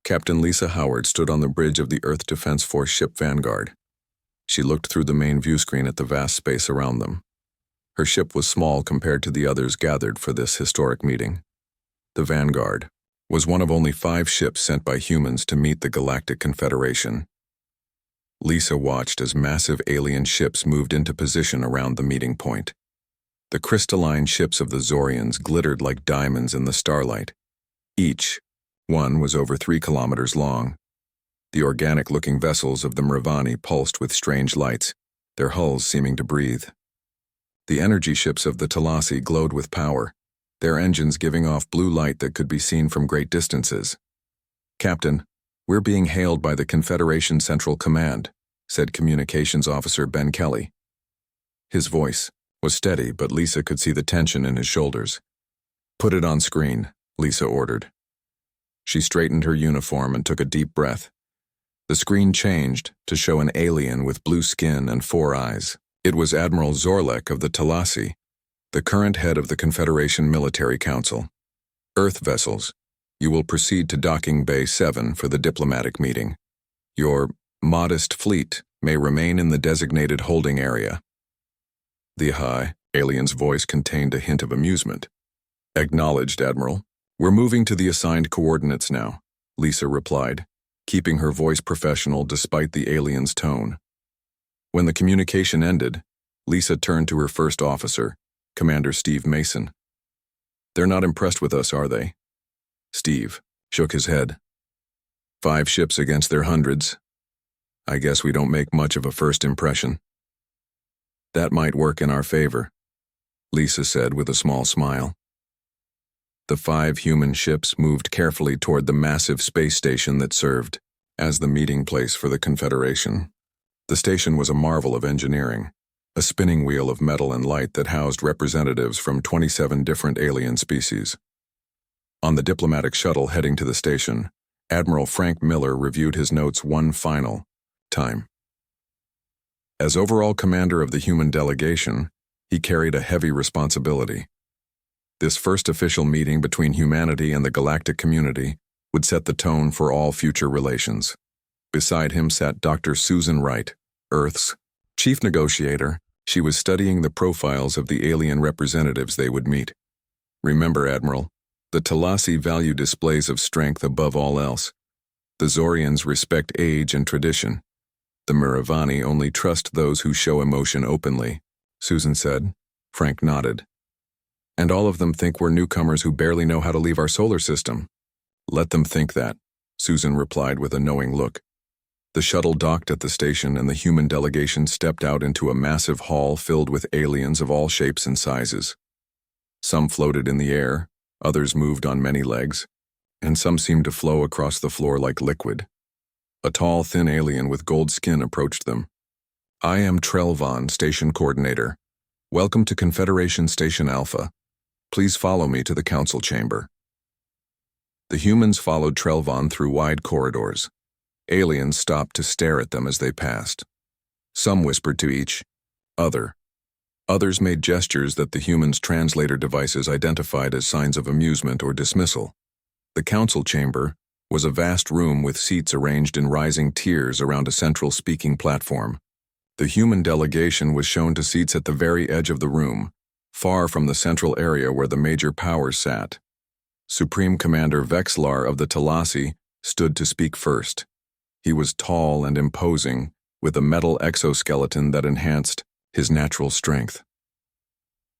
Captain Lisa Howard stood on the bridge of the Earth Defense Force ship Vanguard. She looked through the main view screen at the vast space around them. Her ship was small compared to the others gathered for this historic meeting. The Vanguard was one of only 5 ships sent by humans to meet the Galactic Confederation. Lisa watched as massive alien ships moved into position around the meeting point. The crystalline ships of the Zorians glittered like diamonds in the starlight. Each one was over 3 kilometers long. The organic-looking vessels of the Mravani pulsed with strange lights, their hulls seeming to breathe. The energy ships of the Talasi glowed with power, their engines giving off blue light that could be seen from great distances. "Captain, we're being hailed by the Confederation Central Command," said Communications Officer Ben Kelly. His voice was steady, but Lisa could see the tension in his shoulders. "Put it on screen," Lisa ordered. She straightened her uniform and took a deep breath. The screen changed to show an alien with blue skin and 4 eyes. It was Admiral Zorlek of the Talasi, the current head of the Confederation Military Council. "Earth vessels, you will proceed to Docking Bay 7 for the diplomatic meeting. Your modest fleet may remain in the designated holding area." The high alien's voice contained a hint of amusement. "Acknowledged, Admiral. We're moving to the assigned coordinates now," Lisa replied, keeping her voice professional despite the alien's tone. When the communication ended, Lisa turned to her first officer, Commander Steve Mason. "They're not impressed with us, are they?" Steve shook his head. 5 ships against their hundreds. I guess we don't make much of a first impression." "That might work in our favor," Lisa said with a small smile. The 5 human ships moved carefully toward the massive space station that served as the meeting place for the Confederation. The station was a marvel of engineering, a spinning wheel of metal and light that housed representatives from 27 different alien species. On the diplomatic shuttle heading to the station, Admiral Frank Miller reviewed his notes one final time. As overall commander of the human delegation, he carried a heavy responsibility. This first official meeting between humanity and the galactic community would set the tone for all future relations. Beside him sat Dr. Susan Wright, Earth's chief negotiator. She was studying the profiles of the alien representatives they would meet. "Remember, Admiral, the Talasi value displays of strength above all else. The Zorians respect age and tradition. The Mravani only trust those who show emotion openly," Susan said. Frank nodded. "And all of them think we're newcomers who barely know how to leave our solar system." "Let them think that," Susan replied with a knowing look. The shuttle docked at the station and the human delegation stepped out into a massive hall filled with aliens of all shapes and sizes. Some floated in the air, others moved on many legs, and some seemed to flow across the floor like liquid. A tall, thin alien with gold skin approached them. "I am Trelvon, Station Coordinator. Welcome to Confederation Station Alpha. Please follow me to the council chamber." The humans followed Trelvon through wide corridors. Aliens stopped to stare at them as they passed. Some whispered to each other. Others made gestures that the humans' translator devices identified as signs of amusement or dismissal. The council chamber was a vast room with seats arranged in rising tiers around a central speaking platform. The human delegation was shown to seats at the very edge of the room, far from the central area where the major powers sat. Supreme Commander Vexlar of the Talasi stood to speak first. He was tall and imposing, with a metal exoskeleton that enhanced his natural strength.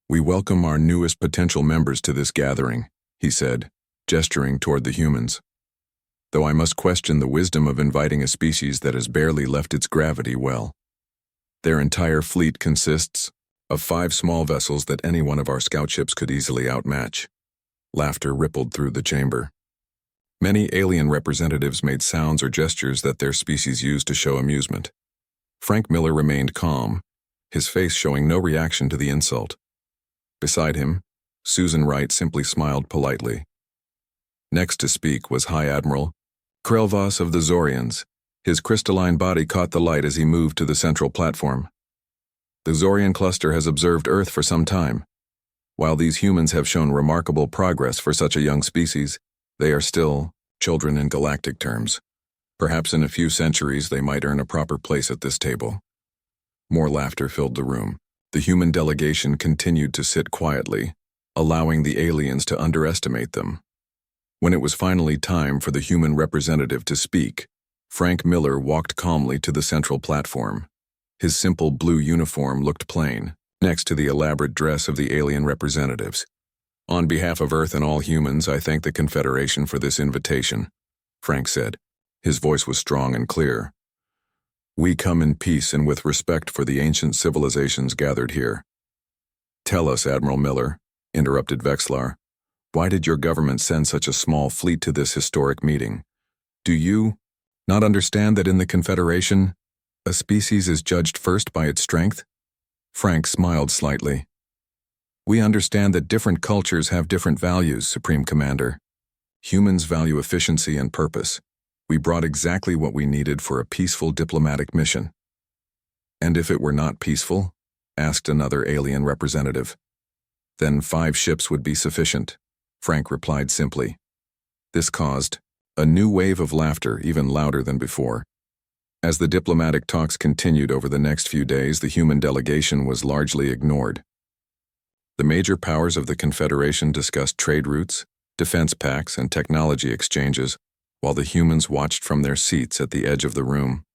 "We welcome our newest potential members to this gathering," he said, gesturing toward the humans. "Though I must question the wisdom of inviting a species that has barely left its gravity well. Their entire fleet consists of 5 small vessels that any one of our scout ships could easily outmatch." Laughter rippled through the chamber. Many alien representatives made sounds or gestures that their species used to show amusement. Frank Miller remained calm, his face showing no reaction to the insult. Beside him, Susan Wright simply smiled politely. Next to speak was High Admiral Krelvas of the Zorians. His crystalline body caught the light as he moved to the central platform. "The Zorian cluster has observed Earth for some time. While these humans have shown remarkable progress for such a young species, they are still children in galactic terms. Perhaps in a few centuries they might earn a proper place at this table. More laughter filled the room. The human delegation continued to sit quietly, allowing the aliens to underestimate them. When it was finally time for the human representative to speak, Frank Miller walked calmly to the central platform. His simple blue uniform looked plain, next to the elaborate dress of the alien representatives. "On behalf of Earth and all humans, I thank the Confederation for this invitation," Frank said. His voice was strong and clear. "We come in peace and with respect for the ancient civilizations gathered here." "Tell us, Admiral Miller," interrupted Vexlar, "why did your government send such a small fleet to this historic meeting? Do you not understand that in the Confederation, a species is judged first by its strength?" Frank smiled slightly. "We understand that different cultures have different values, Supreme Commander. Humans value efficiency and purpose. We brought exactly what we needed for a peaceful diplomatic mission." "And if it were not peaceful?" asked another alien representative. "Then 5 ships would be sufficient," Frank replied simply. This caused a new wave of laughter, even louder than before. As the diplomatic talks continued over the next few days, the human delegation was largely ignored. The major powers of the Confederation discussed trade routes, defense pacts, and technology exchanges, while the humans watched from their seats at the edge of the room.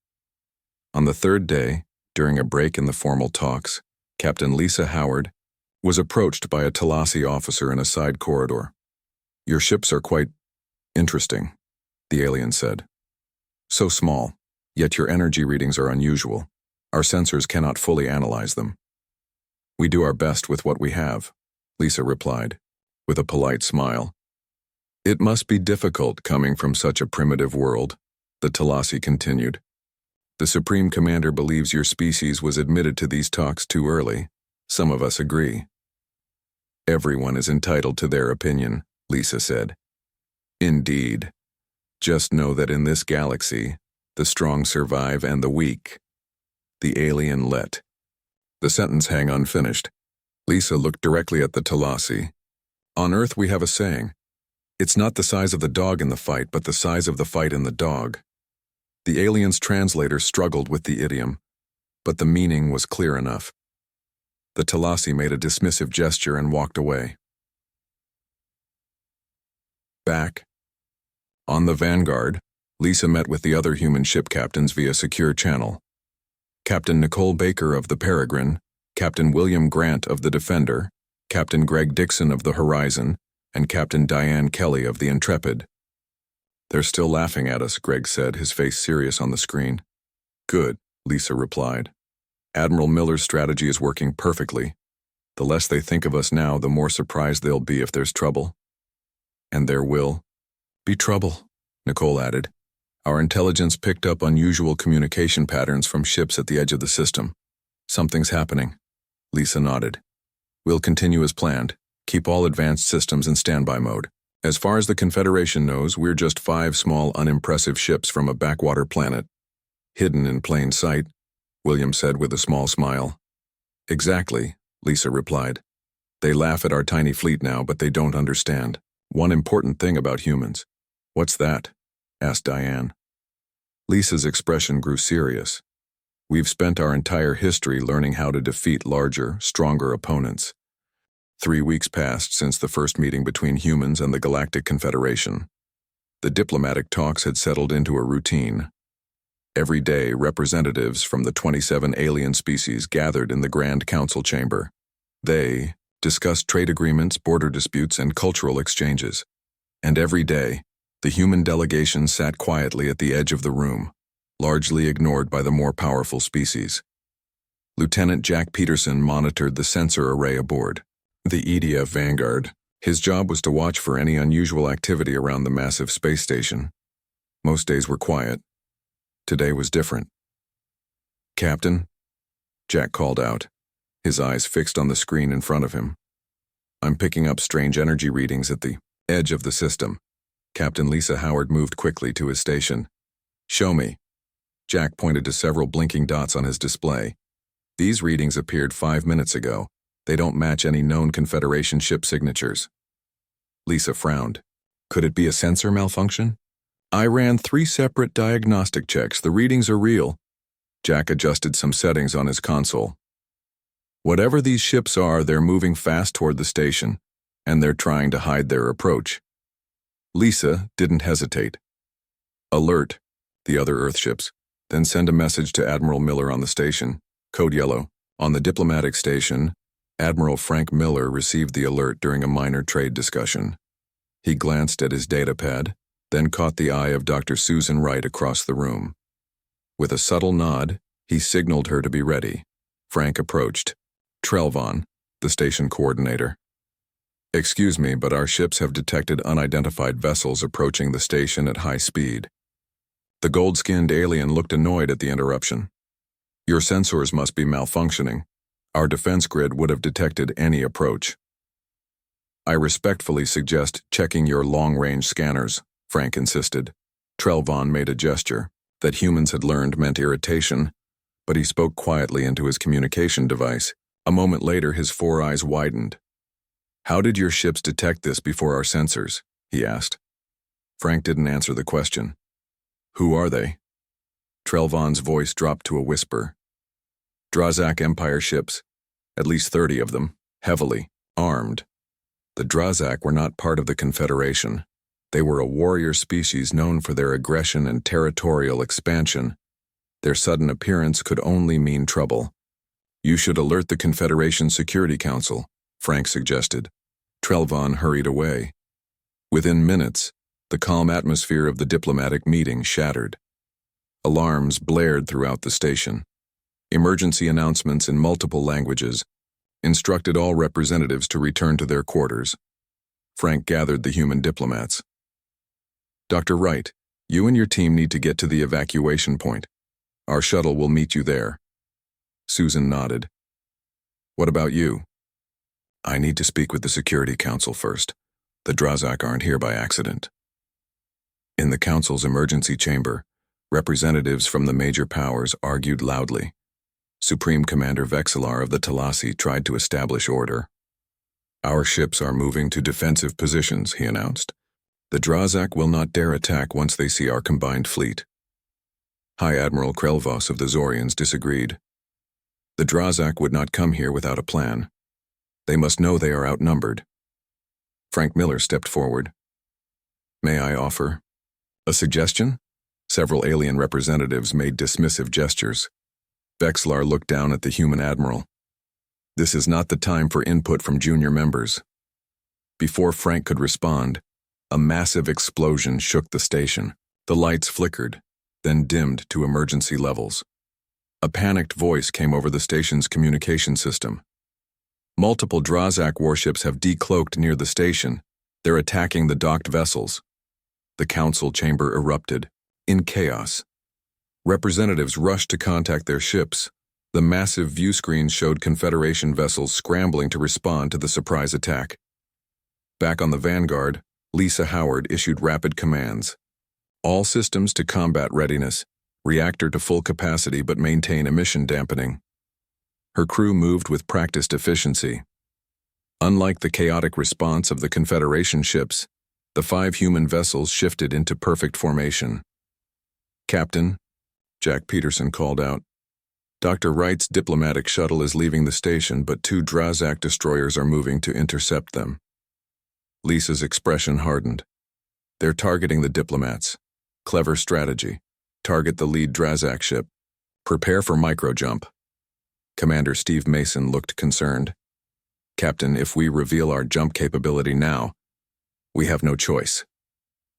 On the 3rd day, during a break in the formal talks, Captain Lisa Howard was approached by a Talasi officer in a side corridor. "Your ships are quite interesting," the alien said. "So small, yet your energy readings are unusual. Our sensors cannot fully analyze them." "We do our best with what we have," Lisa replied, with a polite smile. "It must be difficult coming from such a primitive world," the Talasi continued. "The Supreme Commander believes your species was admitted to these talks too early. Some of us agree." "Everyone is entitled to their opinion," Lisa said. "Indeed. Just know that in this galaxy, the strong survive and the weak." The alien let the sentence hang unfinished. Lisa looked directly at the Talasi. "On Earth we have a saying. It's not the size of the dog in the fight, but the size of the fight in the dog." The alien's translator struggled with the idiom, but the meaning was clear enough. The Talasi made a dismissive gesture and walked away. Back on the Vanguard, Lisa met with the other human ship captains via secure channel. Captain Nicole Baker of the Peregrine, Captain William Grant of the Defender, Captain Greg Dixon of the Horizon, and Captain Diane Kelly of the Intrepid. "They're still laughing at us," Greg said, his face serious on the screen. "Good," Lisa replied. "Admiral Miller's strategy is working perfectly. The less they think of us now, the more surprised they'll be if there's trouble." "And there will be trouble," Nicole added. "Our intelligence picked up unusual communication patterns from ships at the edge of the system. Something's happening." Lisa nodded. "We'll continue as planned. Keep all advanced systems in standby mode. As far as the Confederation knows, we're just 5 small, unimpressive ships from a backwater planet. Hidden in plain sight," William said with a small smile. "Exactly," Lisa replied. "They laugh at our tiny fleet now, but they don't understand one important thing about humans." "What's that?" asked Diane. Lisa's expression grew serious. "We've spent our entire history learning how to defeat larger, stronger opponents. 3 weeks passed since the first meeting between humans and the Galactic Confederation. The diplomatic talks had settled into a routine. Every day, representatives from the 27 alien species gathered in the Grand Council chamber. They discussed trade agreements, border disputes, and cultural exchanges. And every day, the human delegation sat quietly at the edge of the room, largely ignored by the more powerful species. Lieutenant Jack Peterson monitored the sensor array aboard the EDF Vanguard. His job was to watch for any unusual activity around the massive space station. Most days were quiet. Today was different. "Captain?" Jack called out, his eyes fixed on the screen in front of him. "I'm picking up strange energy readings at the edge of the system." Captain Lisa Howard moved quickly to his station. "Show me." Jack pointed to several blinking dots on his display. "These readings appeared 5 minutes ago. They don't match any known Confederation ship signatures." Lisa frowned. Could it be a sensor malfunction? I ran 3 separate diagnostic checks. The readings are real. Jack adjusted some settings on his console. Whatever these ships are, they're moving fast toward the station, and they're trying to hide their approach. Lisa didn't hesitate. Alert, the other Earthships. Then send a message to Admiral Miller on the station. Code Yellow. On the diplomatic station, Admiral Frank Miller received the alert during a minor trade discussion. He glanced at his datapad, then caught the eye of Dr. Susan Wright across the room. With a subtle nod, he signaled her to be ready. Frank approached. Trelvon, the station coordinator. Excuse me, but our ships have detected unidentified vessels approaching the station at high speed. The gold-skinned alien looked annoyed at the interruption. Your sensors must be malfunctioning. Our defense grid would have detected any approach. I respectfully suggest checking your long-range scanners, Frank insisted. Trelvon made a gesture that humans had learned meant irritation, but he spoke quietly into his communication device. A moment later, his 4 eyes widened. How did your ships detect this before our sensors? He asked. Frank didn't answer the question. Who are they? Trelvon's voice dropped to a whisper. Drazak Empire ships, at least 30 of them, heavily armed. The Drazak were not part of the Confederation. They were a warrior species known for their aggression and territorial expansion. Their sudden appearance could only mean trouble. You should alert the Confederation Security Council, Frank suggested. Trelvon hurried away. Within minutes, the calm atmosphere of the diplomatic meeting shattered. Alarms blared throughout the station. Emergency announcements in multiple languages instructed all representatives to return to their quarters. Frank gathered the human diplomats. Dr. Wright, you and your team need to get to the evacuation point. Our shuttle will meet you there. Susan nodded. What about you? I need to speak with the Security Council first. The Drazak aren't here by accident. In the Council's emergency chamber, representatives from the major powers argued loudly. Supreme Commander Vexillar of the Talasi tried to establish order. Our ships are moving to defensive positions, he announced. The Drazak will not dare attack once they see our combined fleet. High Admiral Krelvos of the Zorians disagreed. The Drazak would not come here without a plan. They must know they are outnumbered. Frank Miller stepped forward. May I offer a suggestion? Several alien representatives made dismissive gestures. Vexillar looked down at the human admiral. This is not the time for input from junior members. Before Frank could respond, a massive explosion shook the station. The lights flickered, then dimmed to emergency levels. A panicked voice came over the station's communication system. Multiple Drazak warships have decloaked near the station. They're attacking the docked vessels. The council chamber erupted, in chaos. Representatives rushed to contact their ships. The massive view screens showed Confederation vessels scrambling to respond to the surprise attack. Back on the Vanguard, Lisa Howard issued rapid commands. All systems to combat readiness, reactor to full capacity but maintain emission dampening. Her crew moved with practiced efficiency. Unlike the chaotic response of the Confederation ships, the 5 human vessels shifted into perfect formation. Captain, Jack Peterson called out. Dr. Wright's diplomatic shuttle is leaving the station, but 2 Drazak destroyers are moving to intercept them. Lisa's expression hardened. They're targeting the diplomats. Clever strategy. Target the lead Drazak ship. Prepare for microjump. Commander Steve Mason looked concerned. Captain, if we reveal our jump capability now, we have no choice.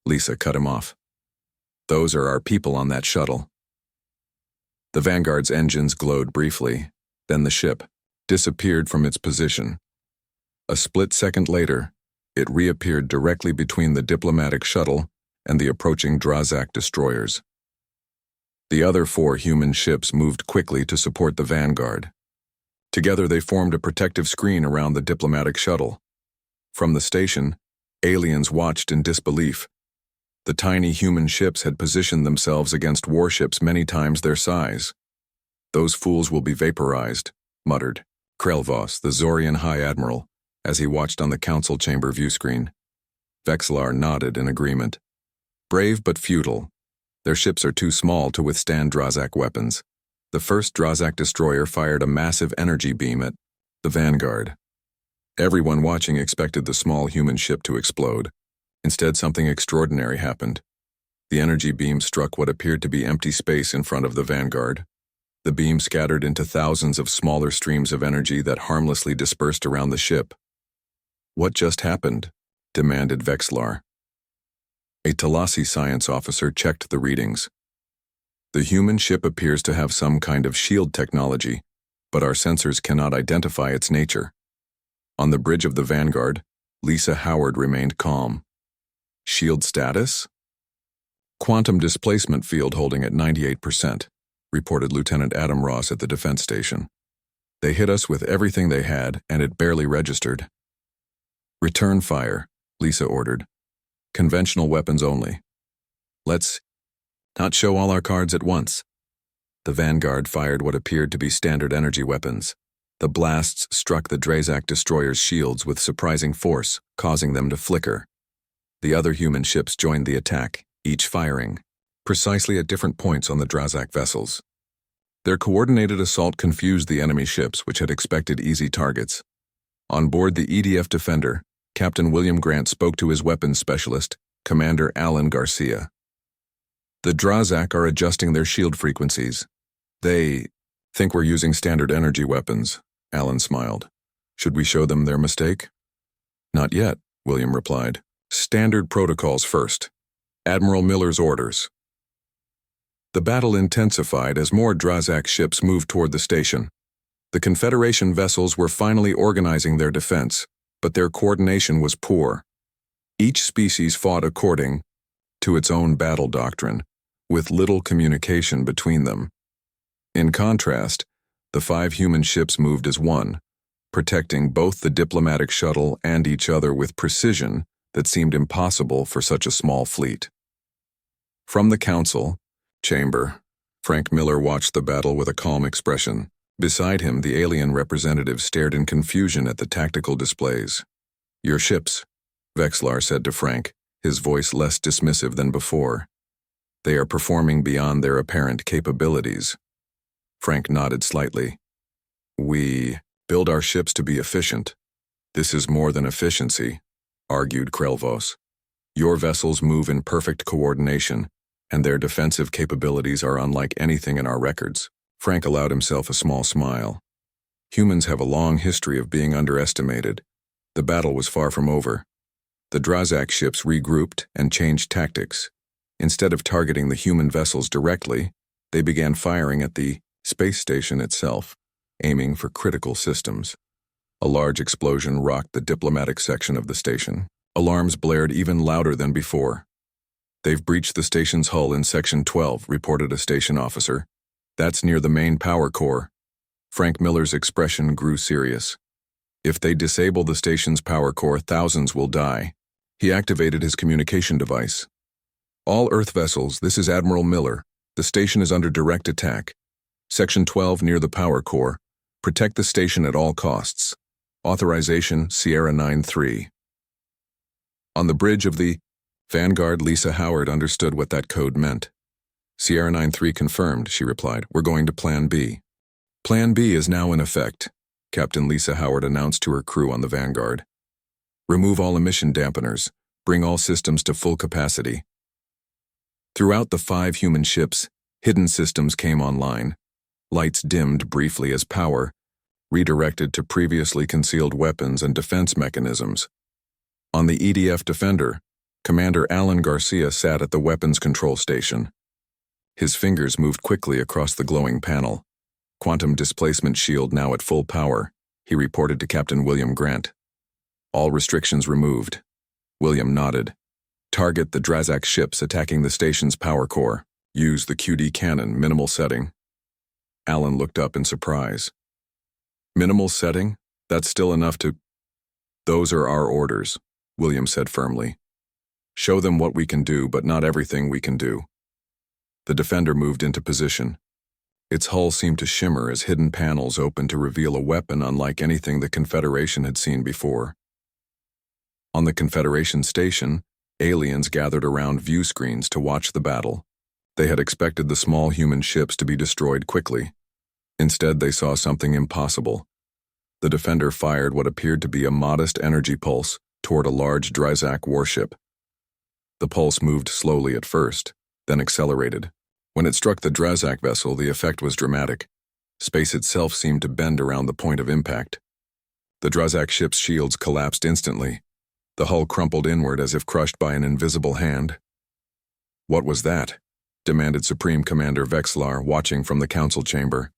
Lisa cut him off. Those are our people on that shuttle. The Vanguard's engines glowed briefly, then the ship disappeared from its position. A split second later, it reappeared directly between the diplomatic shuttle and the approaching Drazak destroyers. The other 4 human ships moved quickly to support the Vanguard. Together they formed a protective screen around the diplomatic shuttle. From the station, aliens watched in disbelief. The tiny human ships had positioned themselves against warships many times their size. Those fools will be vaporized, muttered Krelvos, the Zorian High Admiral, as he watched on the council chamber view screen. Vexillar nodded in agreement. Brave but futile. Their ships are too small to withstand Drazak weapons. The first Drazak destroyer fired a massive energy beam at the Vanguard. Everyone watching expected the small human ship to explode. Instead, something extraordinary happened. The energy beam struck what appeared to be empty space in front of the Vanguard. The beam scattered into thousands of smaller streams of energy that harmlessly dispersed around the ship. "What just happened?" demanded Vexlar. A Talasi science officer checked the readings. "The human ship appears to have some kind of shield technology, but our sensors cannot identify its nature." On the bridge of the Vanguard, Lisa Howard remained calm. "Shield status?" "Quantum displacement field holding at 98%, reported Lieutenant Adam Ross at the defense station. "They hit us with everything they had, and it barely registered." "Return fire," Lisa ordered. "Conventional weapons only. Let's not show all our cards at once." The Vanguard fired what appeared to be standard energy weapons. The blasts struck the Drazak destroyer's shields with surprising force, causing them to flicker. The other human ships joined the attack, each firing, precisely at different points on the Drazak vessels. Their coordinated assault confused the enemy ships, which had expected easy targets. On board the EDF Defender, Captain William Grant spoke to his weapons specialist, Commander Alan Garcia. "The Drazak are adjusting their shield frequencies. They think we're using standard energy weapons," Alan smiled. "Should we show them their mistake?" "Not yet," William replied. "Standard protocols first. Admiral Miller's orders." The battle intensified as more Drazak ships moved toward the station. The Confederation vessels were finally organizing their defense, but their coordination was poor. Each species fought according to its own battle doctrine, with little communication between them. In contrast, the 5 human ships moved as one, protecting both the diplomatic shuttle and each other with precision that seemed impossible for such a small fleet. From the council chamber, Frank Miller watched the battle with a calm expression. Beside him, the alien representative stared in confusion at the tactical displays. "Your ships," Vexlar said to Frank, his voice less dismissive than before. "They are performing beyond their apparent capabilities." Frank nodded slightly. "We build our ships to be efficient." "This is more than efficiency," argued Krelvos. "Your vessels move in perfect coordination, and their defensive capabilities are unlike anything in our records." Frank allowed himself a small smile. Humans have a long history of being underestimated. The battle was far from over. The Drazak ships regrouped and changed tactics. Instead of targeting the human vessels directly, they began firing at the space station itself, aiming for critical systems. A large explosion rocked the diplomatic section of the station. Alarms blared even louder than before. "They've breached the station's hull in Section 12, reported a station officer. "That's near the main power core." Frank Miller's expression grew serious. "If they disable the station's power core, thousands will die." He activated his communication device. "All Earth vessels, this is Admiral Miller. The station is under direct attack. Section 12 near the power core. Protect the station at all costs. Authorization Sierra 9-3. On the bridge of the Vanguard, Lisa Howard understood what that code meant. "Sierra 9-3 confirmed," she replied. "We're going to Plan B." "Plan B is now in effect," Captain Lisa Howard announced to her crew on the Vanguard. "Remove all emission dampeners. Bring all systems to full capacity." Throughout the 5 human ships, hidden systems came online. Lights dimmed briefly as power redirected to previously concealed weapons and defense mechanisms. On the EDF Defender, Commander Alan Garcia sat at the weapons control station. His fingers moved quickly across the glowing panel. "Quantum displacement shield now at full power," he reported to Captain William Grant. "All restrictions removed." William nodded. "Target the Drazak ships attacking the station's power core. Use the QD cannon, minimal setting." Alan looked up in surprise. "Minimal setting? That's still enough to—" "Those are our orders," William said firmly. "Show them what we can do, but not everything we can do." The Defender moved into position. Its hull seemed to shimmer as hidden panels opened to reveal a weapon unlike anything the Confederation had seen before. On the Confederation station, Aliens gathered around view screens to watch the battle. They had expected the small human ships to be destroyed quickly. Instead, they saw something impossible. The defender fired what appeared to be a modest energy pulse toward a large Dryzak warship. The pulse moved slowly at first, then accelerated. When it struck the Dryzak vessel, the effect was dramatic. Space itself seemed to bend around the point of impact. The Dryzak ship's shields collapsed instantly. The hull crumpled inward as if crushed by an invisible hand. "What was that?" demanded Supreme Commander Vexlar, watching from the council chamber.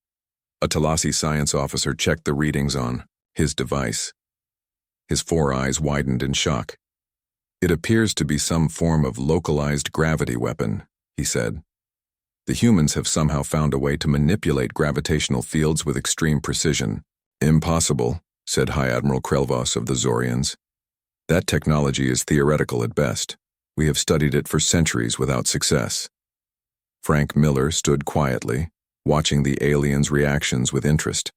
A Talasi science officer checked the readings on his device. His four eyes widened in shock. "It appears to be some form of localized gravity weapon," he said. "The humans have somehow found a way to manipulate gravitational fields with extreme precision." "Impossible," said High Admiral Krelvos of the Zorians. "That technology is theoretical at best. We have studied it for centuries without success." Frank Miller stood quietly, watching the aliens' reactions with interest.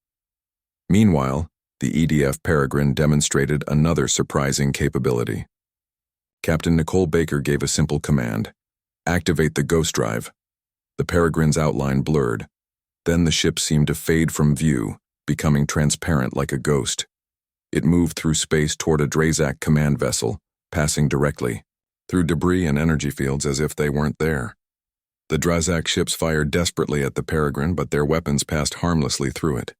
Meanwhile, the EDF Peregrine demonstrated another surprising capability. Captain Nicole Baker gave a simple command: "Activate the ghost drive." The Peregrine's outline blurred. Then the ship seemed to fade from view, becoming transparent like a ghost. It moved through space toward a Dryzak command vessel, passing directly through debris and energy fields as if they weren't there. The Dryzak ships fired desperately at the Peregrine, but their weapons passed harmlessly through it.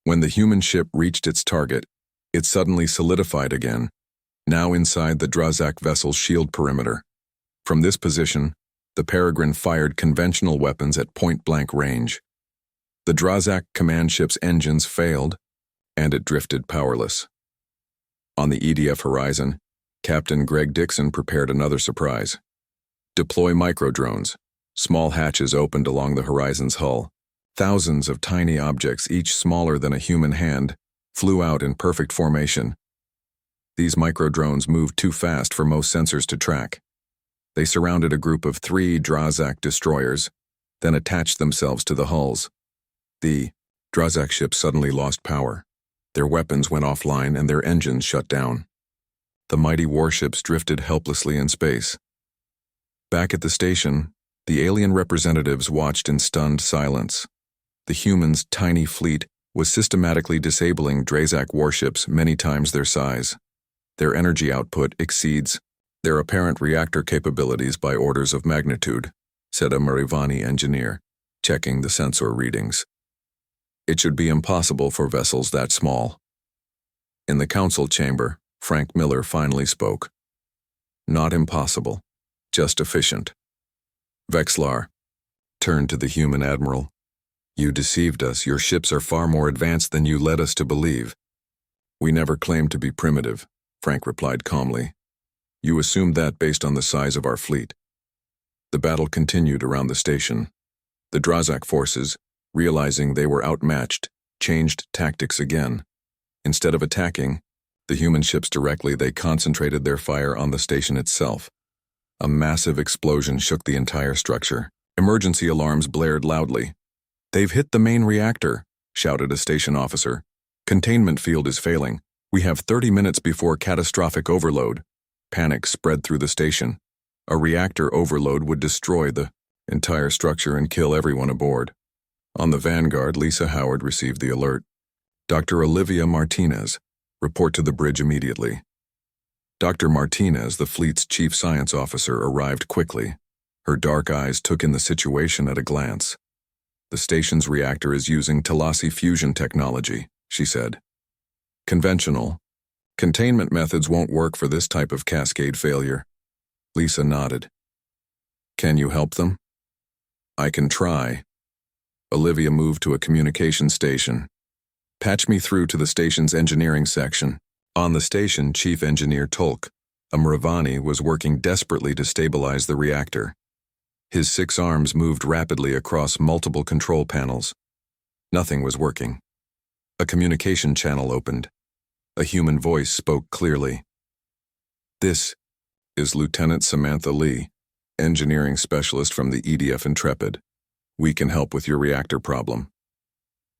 When the human ship reached its target, it suddenly solidified again, now inside the Dryzak vessel's shield perimeter. From this position, the Peregrine fired conventional weapons at point-blank range. The Dryzak command ship's engines failed, and it drifted powerless. On the EDF horizon, Captain Greg Dixon prepared another surprise. "Deploy microdrones." Small hatches opened along the horizon's hull. Thousands of tiny objects, each smaller than a human hand, flew out in perfect formation. These microdrones moved too fast for most sensors to track. They surrounded a group of 3 Dryzak destroyers, then attached themselves to the hulls. The Dryzak ships suddenly lost power. Their weapons went offline and their engines shut down. The mighty warships drifted helplessly in space. Back at the station, the alien representatives watched in stunned silence. The humans' tiny fleet was systematically disabling Dryzak warships many times their size. Their energy output exceeds their apparent reactor capabilities by orders of magnitude, said a Marivani engineer, checking the sensor readings. It should be impossible for vessels that small. In the council chamber, Frank Miller finally spoke. "Not impossible, just efficient." Vexlar turned to the human admiral. "You deceived us. Your ships are far more advanced than you led us to believe." "We never claimed to be primitive," Frank replied calmly. "You assumed that based on the size of our fleet." The battle continued around the station. The Dryzak forces, realizing they were outmatched, changed tactics again. Instead of attacking the human ships directly, they concentrated their fire on the station itself. A massive explosion shook the entire structure. Emergency alarms blared loudly. "They've hit the main reactor," shouted a station officer. "Containment field is failing. We have 30 minutes before catastrophic overload." Panic spread through the station. A reactor overload would destroy the entire structure and kill everyone aboard. On the Vanguard, Lisa Howard received the alert. "Dr. Olivia Martinez, report to the bridge immediately." Dr. Martinez, the fleet's chief science officer, arrived quickly. Her dark eyes took in the situation at a glance. "The station's reactor is using Talasi fusion technology," she said. "Conventional containment methods won't work for this type of cascade failure." Lisa nodded. "Can you help them?" "I can try." Olivia moved to a communication station. "Patch me through to the station's engineering section." On the station, Chief Engineer Tolk, a Mravani, was working desperately to stabilize the reactor. His 6 arms moved rapidly across multiple control panels. Nothing was working. A communication channel opened. A human voice spoke clearly. "This is Lieutenant Samantha Lee, engineering specialist from the EDF Intrepid. We can help with your reactor problem."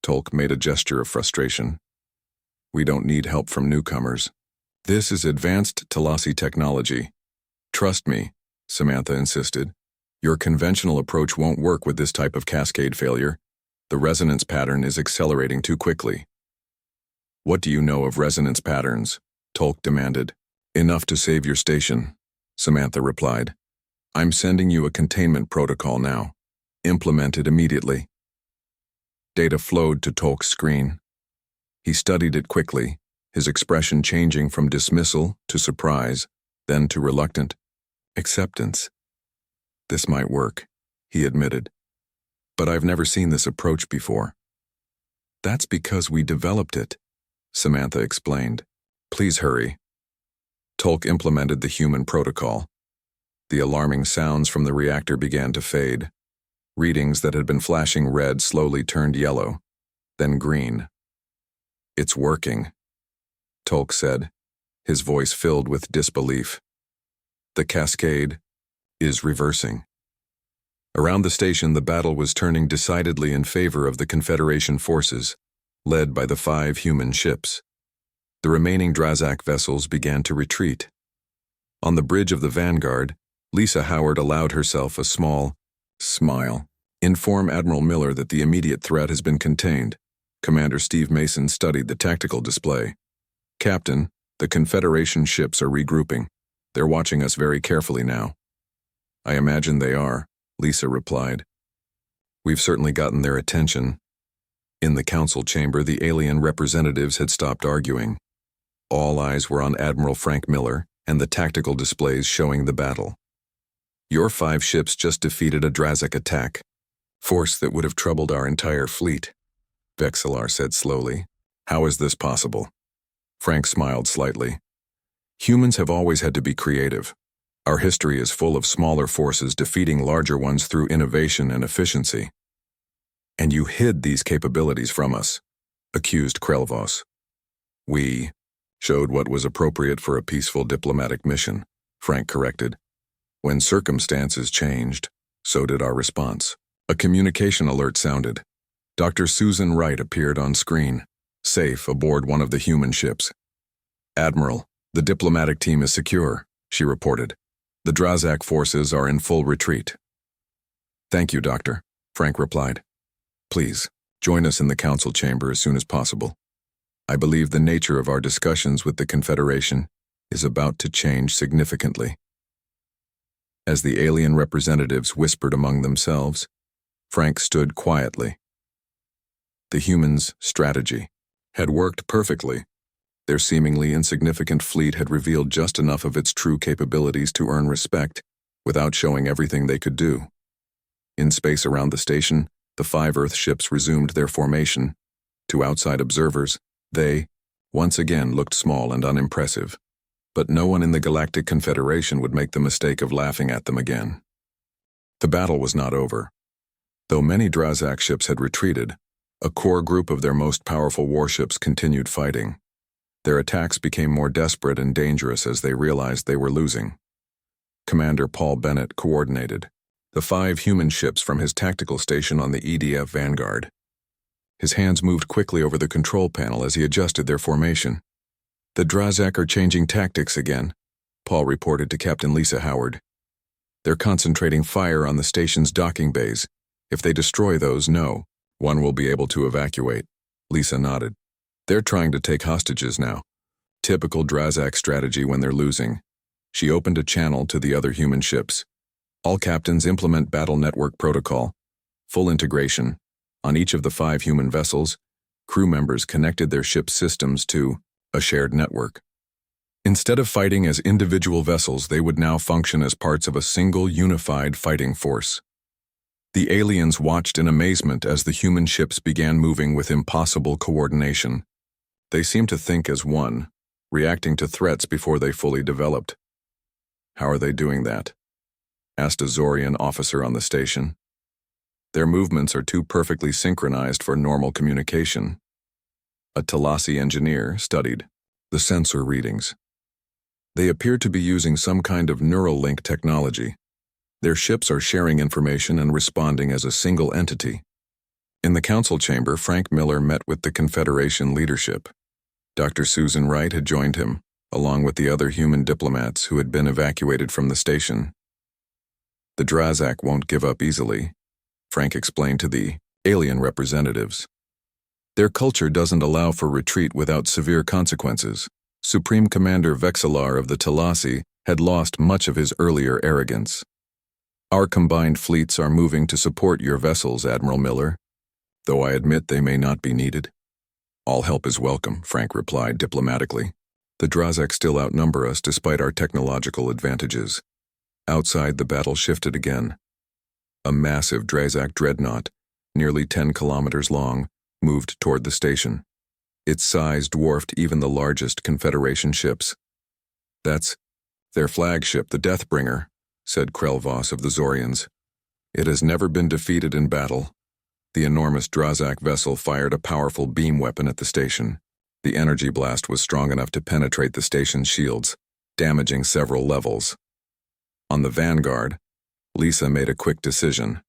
Tolk made a gesture of frustration. "We don't need help from newcomers. This is advanced Talasi technology. Trust me, Samantha insisted. Your conventional approach won't work with this type of cascade failure. The resonance pattern is accelerating too quickly. What do you know of resonance patterns? Tolk demanded. Enough to save your station, Samantha replied. I'm sending you a containment protocol now. Implement it immediately. Data flowed to Tolk's screen. He studied it quickly, his expression changing from dismissal to surprise, then to reluctant acceptance. This might work, he admitted. But I've never seen this approach before. That's because we developed it, Samantha explained. Please hurry. Tolk implemented the human protocol. The alarming sounds from the reactor began to fade. Readings that had been flashing red slowly turned yellow, then green. It's working, Tolk said, his voice filled with disbelief. The cascade is reversing. Around the station, the battle was turning decidedly in favor of the Confederation forces, led by the 5 human ships. The remaining Drazak vessels began to retreat. On the bridge of the Vanguard, Lisa Howard allowed herself a small smile. Inform Admiral Miller that the immediate threat has been contained. Commander Steve Mason studied the tactical display. Captain, the Confederation ships are regrouping. They're watching us very carefully now. I imagine they are, Lisa replied. We've certainly gotten their attention. In the council chamber, the alien representatives had stopped arguing. All eyes were on Admiral Frank Miller and the tactical displays showing the battle. Your 5 ships just defeated a Drazak attack, force that would have troubled our entire fleet, Vexillar said slowly. How is this possible? Frank smiled slightly. Humans have always had to be creative. Our history is full of smaller forces defeating larger ones through innovation and efficiency. And you hid these capabilities from us, accused Krelvos. We showed what was appropriate for a peaceful diplomatic mission, Frank corrected. When circumstances changed, so did our response. A communication alert sounded. Dr. Susan Wright appeared on screen, safe aboard one of the human ships. Admiral, the diplomatic team is secure, she reported. The Drazak forces are in full retreat. Thank you, Doctor, Frank replied. Please, join us in the council chamber as soon as possible. I believe the nature of our discussions with the Confederation is about to change significantly. As the alien representatives whispered among themselves, Frank stood quietly. The humans' strategy had worked perfectly. Their seemingly insignificant fleet had revealed just enough of its true capabilities to earn respect without showing everything they could do. In space around the station, the 5 Earth ships resumed their formation. To outside observers, they, once again, looked small and unimpressive. But no one in the Galactic Confederation would make the mistake of laughing at them again. The battle was not over. Though many Drazak ships had retreated, a core group of their most powerful warships continued fighting. Their attacks became more desperate and dangerous as they realized they were losing. Commander Paul Bennett coordinated the 5 human ships from his tactical station on the EDF Vanguard. His hands moved quickly over the control panel as he adjusted their formation. The Drazak are changing tactics again, Paul reported to Captain Lisa Howard. They're concentrating fire on the station's docking bays. If they destroy those, one will be able to evacuate. Lisa nodded. They're trying to take hostages now. Typical Drazak strategy when they're losing. She opened a channel to the other human ships. All captains implement battle network protocol. Full integration. On each of the 5 human vessels, crew members connected their ship's systems to a shared network. Instead of fighting as individual vessels, they would now function as parts of a single unified fighting force. The aliens watched in amazement as the human ships began moving with impossible coordination. They seemed to think as one, reacting to threats before they fully developed. How are they doing that? Asked a Zorian officer on the station. Their movements are too perfectly synchronized for normal communication. A Talasi engineer studied the sensor readings. They appear to be using some kind of neural link technology. Their ships are sharing information and responding as a single entity. In the council chamber, Frank Miller met with the Confederation leadership. Dr. Susan Wright had joined him, along with the other human diplomats who had been evacuated from the station. The Drazak won't give up easily, Frank explained to the alien representatives. Their culture doesn't allow for retreat without severe consequences. Supreme Commander Vexillar of the Talasi had lost much of his earlier arrogance. Our combined fleets are moving to support your vessels, Admiral Miller, though I admit they may not be needed. All help is welcome, Frank replied diplomatically. The Drazak still outnumber us despite our technological advantages. Outside, the battle shifted again. A massive Drazak dreadnought, nearly 10 kilometers long, moved toward the station. Its size dwarfed even the largest Confederation ships. That's their flagship, the Deathbringer, said Krelvos of the Zorians. It has never been defeated in battle. The enormous Drazak vessel fired a powerful beam weapon at the station. The energy blast was strong enough to penetrate the station's shields, damaging several levels. On the Vanguard, Lisa made a quick decision.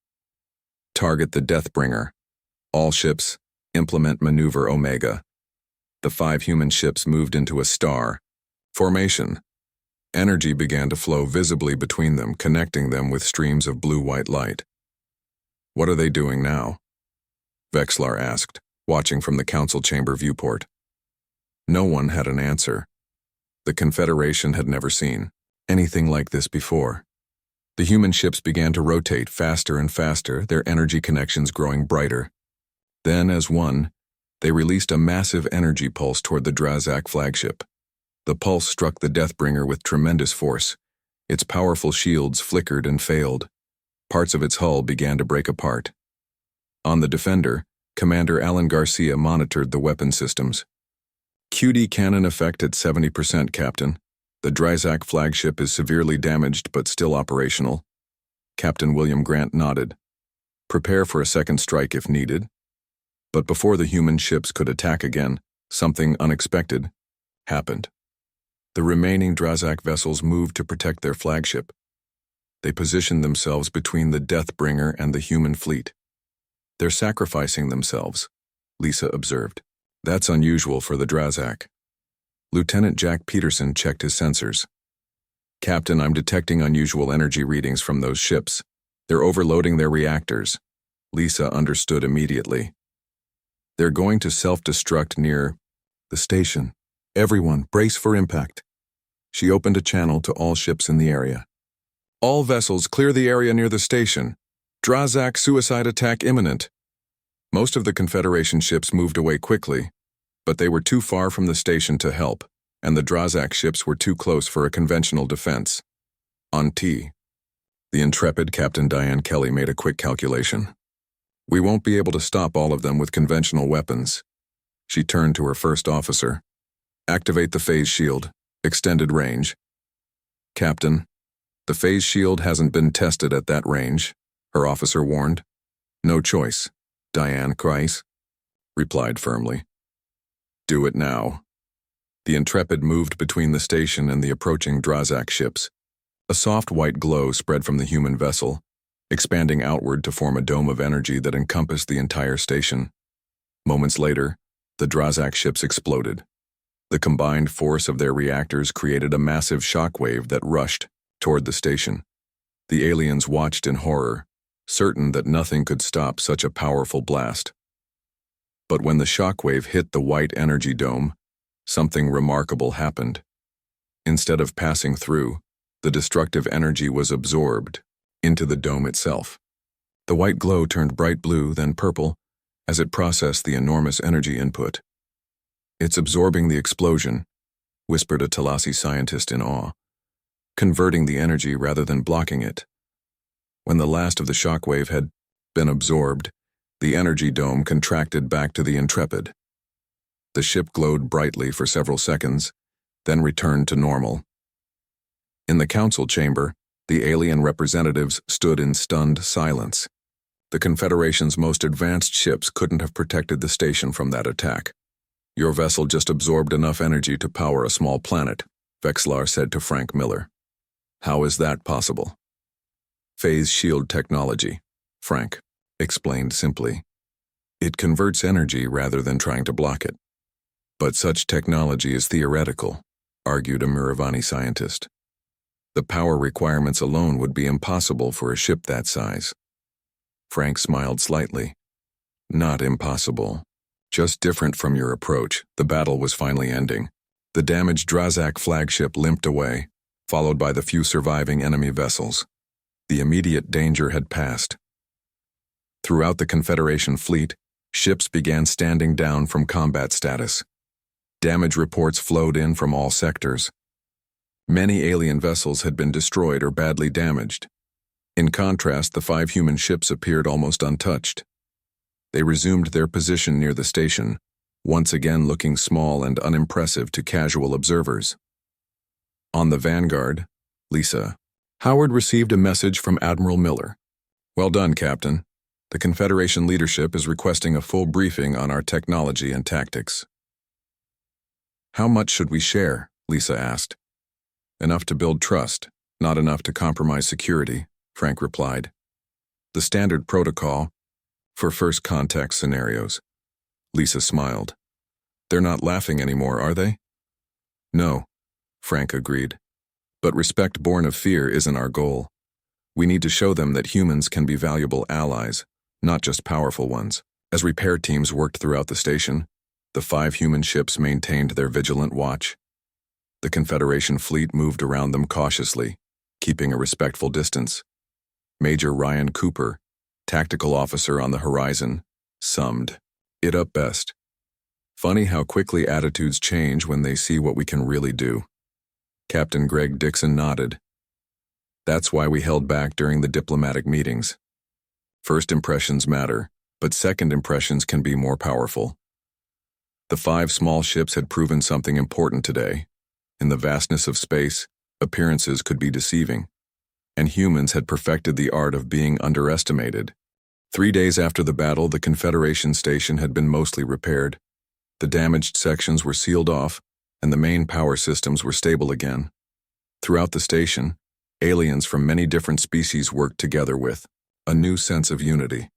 Target the Deathbringer. All ships, implement Maneuver Omega. The 5 human ships moved into a star formation. Energy began to flow visibly between them, connecting them with streams of blue-white light. What are they doing now? Vexlar asked, watching from the council chamber viewport. No one had an answer. The Confederation had never seen anything like this before. The human ships began to rotate faster and faster, their energy connections growing brighter. Then, as one, they released a massive energy pulse toward the Drazak flagship. The pulse struck the Deathbringer with tremendous force. Its powerful shields flickered and failed. Parts of its hull began to break apart. On the Defender, Commander Alan Garcia monitored the weapon systems. QD cannon effect at 70%, Captain. The Drazak flagship is severely damaged but still operational. Captain William Grant nodded. Prepare for a second strike if needed. But before the human ships could attack again, something unexpected happened. The remaining Drazak vessels moved to protect their flagship. They positioned themselves between the Deathbringer and the human fleet. They're sacrificing themselves, Lisa observed. That's unusual for the Drazak. Lieutenant Jack Peterson checked his sensors. Captain, I'm detecting unusual energy readings from those ships. They're overloading their reactors. Lisa understood immediately. They're going to self-destruct near the station. Everyone, brace for impact. She opened a channel to all ships in the area. All vessels, clear the area near the station. Drazak suicide attack imminent. Most of the Confederation ships moved away quickly, but they were too far from the station to help, and the Drazak ships were too close for a conventional defense. On T, the intrepid Captain Diane Kelly made a quick calculation. We won't be able to stop all of them with conventional weapons. She turned to her first officer. Activate the phase shield. Extended range. Captain, the phase shield hasn't been tested at that range, her officer warned. No choice, Diane Kreis replied firmly. Do it now. The Intrepid moved between the station and the approaching Drazak ships. A soft white glow spread from the human vessel, expanding outward to form a dome of energy that encompassed the entire station. Moments later, the Drazak ships exploded. The combined force of their reactors created a massive shockwave that rushed toward the station. The aliens watched in horror, certain that nothing could stop such a powerful blast. But when the shockwave hit the white energy dome, something remarkable happened. Instead of passing through, the destructive energy was absorbed into the dome itself. The white glow turned bright blue, then purple, as it processed the enormous energy input. It's absorbing the explosion, whispered a Talasi scientist in awe, converting the energy rather than blocking it. When the last of the shockwave had been absorbed, the energy dome contracted back to the Intrepid. The ship glowed brightly for several seconds, then returned to normal. In the council chamber, the alien representatives stood in stunned silence. The Confederation's most advanced ships couldn't have protected the station from that attack. Your vessel just absorbed enough energy to power a small planet, Vexlar said to Frank Miller. How is that possible? Phase shield technology, Frank explained simply. It converts energy rather than trying to block it. But such technology is theoretical. argued a Miravani scientist. The power requirements alone would be impossible for a ship that size. Frank smiled slightly. Not impossible. Just different from your approach. The battle was finally ending. The damaged Drazak flagship limped away, followed by the few surviving enemy vessels. The immediate danger had passed. Throughout the Confederation fleet, ships began standing down from combat status. Damage reports flowed in from all sectors. Many alien vessels had been destroyed or badly damaged. In contrast, the 5 human ships appeared almost untouched. They resumed their position near the station, once again looking small and unimpressive to casual observers. On the Vanguard, Lisa, Howard received a message from Admiral Miller. Well done, Captain. The Confederation leadership is requesting a full briefing on our technology and tactics. How much should we share? Lisa asked. Enough to build trust, not enough to compromise security, Frank replied. The standard protocol for first contact scenarios. Lisa smiled. They're not laughing anymore, are they? No, Frank agreed. But respect born of fear isn't our goal. We need to show them that humans can be valuable allies, not just powerful ones. As repair teams worked throughout the station, the 5 human ships maintained their vigilant watch. The Confederation fleet moved around them cautiously, keeping a respectful distance. Major Ryan Cooper, tactical officer on the horizon, summed it up best. Funny how quickly attitudes change when they see what we can really do. Captain Greg Dixon nodded. That's why we held back during the diplomatic meetings. First impressions matter, but second impressions can be more powerful. The 5 small ships had proven something important today. In the vastness of space, appearances could be deceiving, and humans had perfected the art of being underestimated. 3 days after the battle, the Confederation station had been mostly repaired. The damaged sections were sealed off, and the main power systems were stable again. Throughout the station, aliens from many different species worked together with a new sense of unity.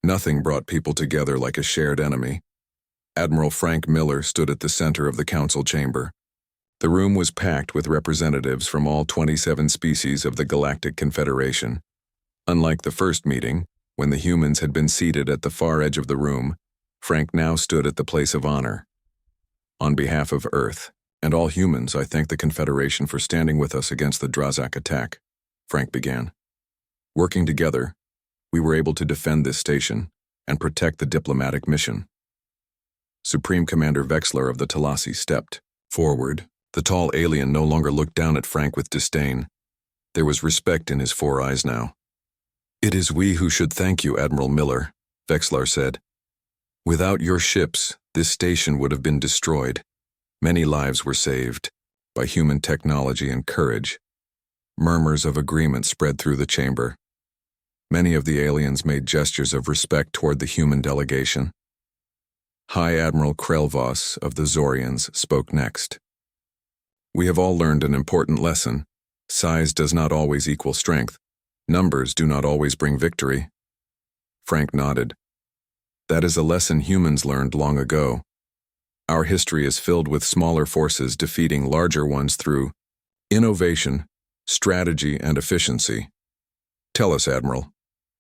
Nothing brought people together like a shared enemy. Admiral Frank Miller stood at the center of the council chamber. The room was packed with representatives from all 27 species of the Galactic Confederation. Unlike the first meeting, when the humans had been seated at the far edge of the room, Frank now stood at the place of honor. On behalf of Earth and all humans, I thank the Confederation for standing with us against the Drazak attack, Frank began. Working together, we were able to defend this station and protect the diplomatic mission. Supreme Commander Vexler of the Talasi stepped forward. The tall alien no longer looked down at Frank with disdain. There was respect in his 4 eyes now. It is we who should thank you, Admiral Miller, Vexler said. Without your ships, this station would have been destroyed. Many lives were saved by human technology and courage. Murmurs of agreement spread through the chamber. Many of the aliens made gestures of respect toward the human delegation. High Admiral Krelvos of the Zorians spoke next. We have all learned an important lesson. Size does not always equal strength. Numbers do not always bring victory. Frank nodded. That is a lesson humans learned long ago. Our history is filled with smaller forces defeating larger ones through innovation, strategy, and efficiency. Tell us, Admiral,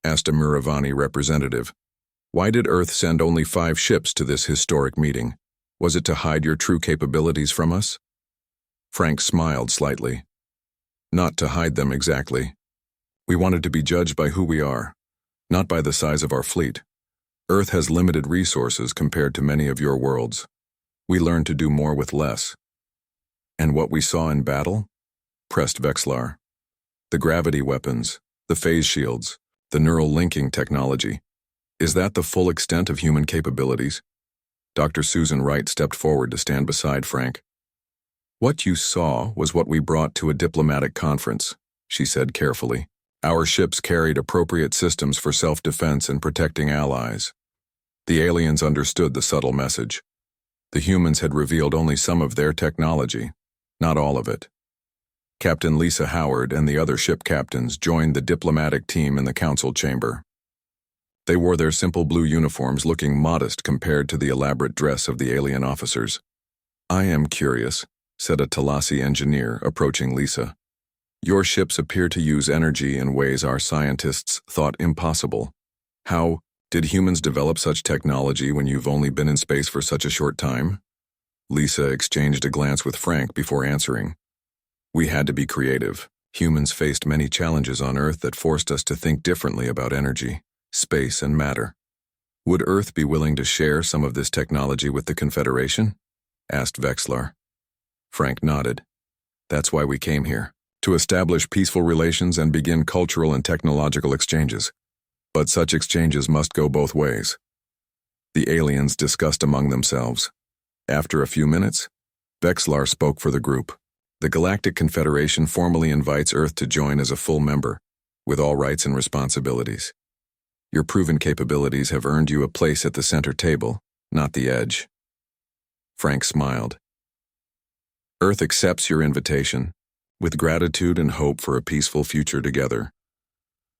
asked a Miravani representative. Why did Earth send only 5 ships to this historic meeting? Was it to hide your true capabilities from us? Frank smiled slightly. Not to hide them exactly. We wanted to be judged by who we are, not by the size of our fleet. Earth has limited resources compared to many of your worlds. We learned to do more with less. And what we saw in battle? Pressed Vexlar. The gravity weapons, the phase shields, the neural linking technology. Is that the full extent of human capabilities? Dr. Susan Wright stepped forward to stand beside Frank. What you saw was what we brought to a diplomatic conference, she said carefully. Our ships carried appropriate systems for self-defense and protecting allies. The aliens understood the subtle message. The humans had revealed only some of their technology, not all of it. Captain Lisa Howard and the other ship captains joined the diplomatic team in the council chamber. They wore their simple blue uniforms, looking modest compared to the elaborate dress of the alien officers. I am curious, said a Talasi engineer, approaching Lisa. Your ships appear to use energy in ways our scientists thought impossible. How did humans develop such technology when you've only been in space for such a short time? Lisa exchanged a glance with Frank before answering. We had to be creative. Humans faced many challenges on Earth that forced us to think differently about energy, space, and matter. Would Earth be willing to share some of this technology with the Confederation? Asked Vexlar. Frank nodded. That's why we came here, to establish peaceful relations and begin cultural and technological exchanges. But such exchanges must go both ways. The aliens discussed among themselves. After a few minutes, Vexlar spoke for the group. The Galactic Confederation formally invites Earth to join as a full member, with all rights and responsibilities. Your proven capabilities have earned you a place at the center table, not the edge. Frank smiled. Earth accepts your invitation, with gratitude and hope for a peaceful future together.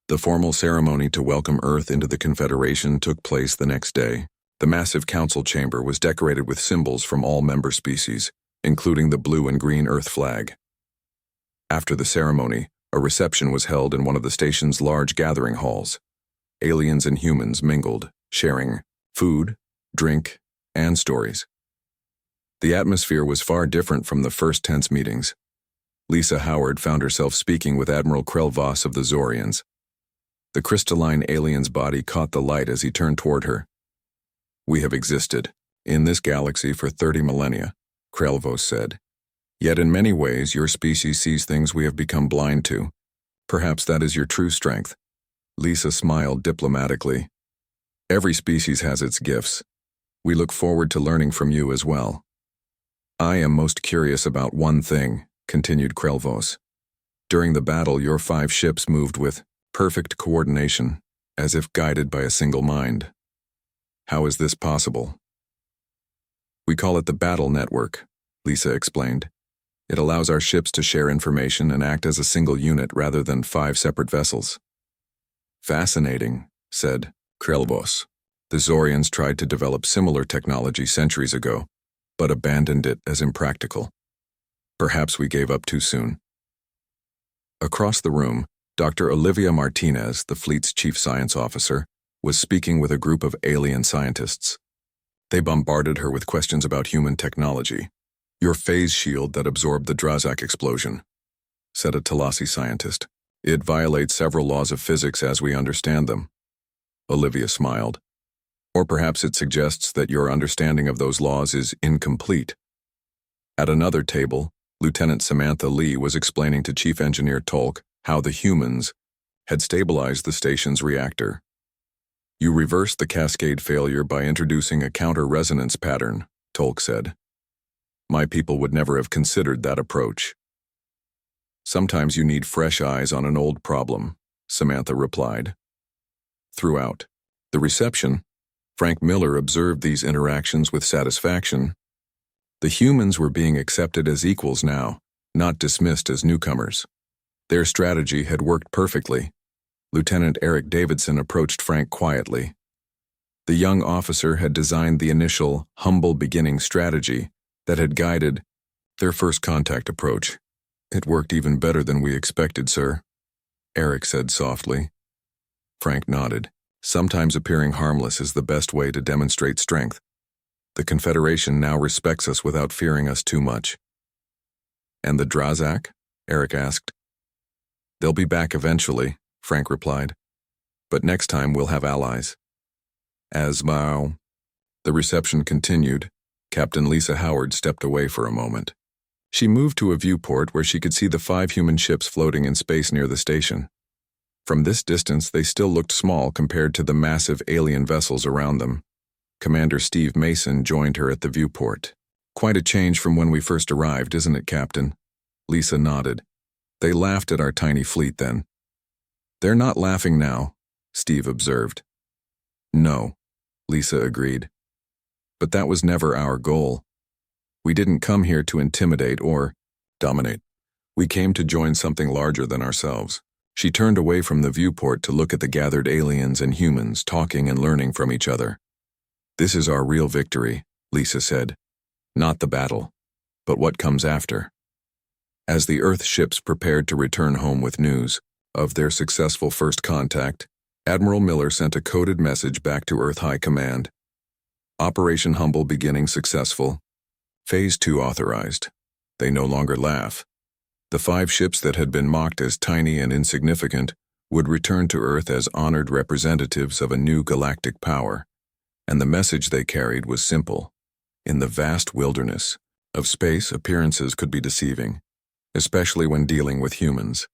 The formal ceremony to welcome Earth into the Confederation took place the next day. The massive council chamber was decorated with symbols from all member species, including the blue and green Earth flag. After the ceremony, a reception was held in one of the station's large gathering halls. Aliens and humans mingled, sharing food, drink, and stories. The atmosphere was far different from the first tense meetings. Lisa Howard found herself speaking with Admiral Krell-Voss of the Zorians. The crystalline alien's body caught the light as he turned toward her. We have existed in this galaxy for 30 millennia, Krell-Voss said. Yet in many ways your species sees things we have become blind to. Perhaps that is your true strength. Lisa smiled diplomatically. Every species has its gifts. We look forward to learning from you as well. I am most curious about one thing, continued Krell-Voss. During the battle, your 5 ships moved with perfect coordination, as if guided by a single mind. How is this possible? We call it the battle network, Lisa explained. It allows our ships to share information and act as a single unit rather than 5 separate vessels. Fascinating, said Krell-Voss. The Zorians tried to develop similar technology centuries ago, but abandoned it as impractical. Perhaps we gave up too soon. Across the room, Dr. Olivia Martinez, the fleet's chief science officer, was speaking with a group of alien scientists. They bombarded her with questions about human technology. Your phase shield that absorbed the Drazak explosion, said a Talasi scientist. It violates several laws of physics as we understand them. Olivia smiled. Or perhaps it suggests that your understanding of those laws is incomplete. At another table, Lieutenant Samantha Lee was explaining to Chief Engineer Tolk how the humans had stabilized the station's reactor. You reversed the cascade failure by introducing a counter-resonance pattern, Tolk said. My people would never have considered that approach. Sometimes you need fresh eyes on an old problem, Samantha replied. Throughout the reception, Frank Miller observed these interactions with satisfaction. The humans were being accepted as equals now, not dismissed as newcomers. Their strategy had worked perfectly. Lieutenant Eric Davidson approached Frank quietly. The young officer had designed the initial, humble beginning strategy that had guided their first contact approach. It worked even better than we expected, sir, Eric said softly. Frank nodded. Sometimes appearing harmless is the best way to demonstrate strength. The Confederation now respects us without fearing us too much. And the Drazak? Eric asked. They'll be back eventually, Frank replied. But next time we'll have allies. The reception continued. Captain Lisa Howard stepped away for a moment. She moved to a viewport where she could see the 5 human ships floating in space near the station. From this distance, they still looked small compared to the massive alien vessels around them. Commander Steve Mason joined her at the viewport. Quite a change from when we first arrived, isn't it, Captain? Lisa nodded. They laughed at our tiny fleet then. They're not laughing now, Steve observed. No, Lisa agreed. But that was never our goal. We didn't come here to intimidate or dominate. We came to join something larger than ourselves. She turned away from the viewport to look at the gathered aliens and humans talking and learning from each other. This is our real victory, Lisa said. Not the battle. But what comes after? As the Earth ships prepared to return home with news of their successful first contact, Admiral Miller sent a coded message back to Earth High Command. Operation Humble beginning successful. Phase 2 authorized. They no longer laugh. The 5 ships that had been mocked as tiny and insignificant would return to Earth as honored representatives of a new galactic power. And the message they carried was simple. In the vast wilderness of space, appearances could be deceiving, especially when dealing with humans.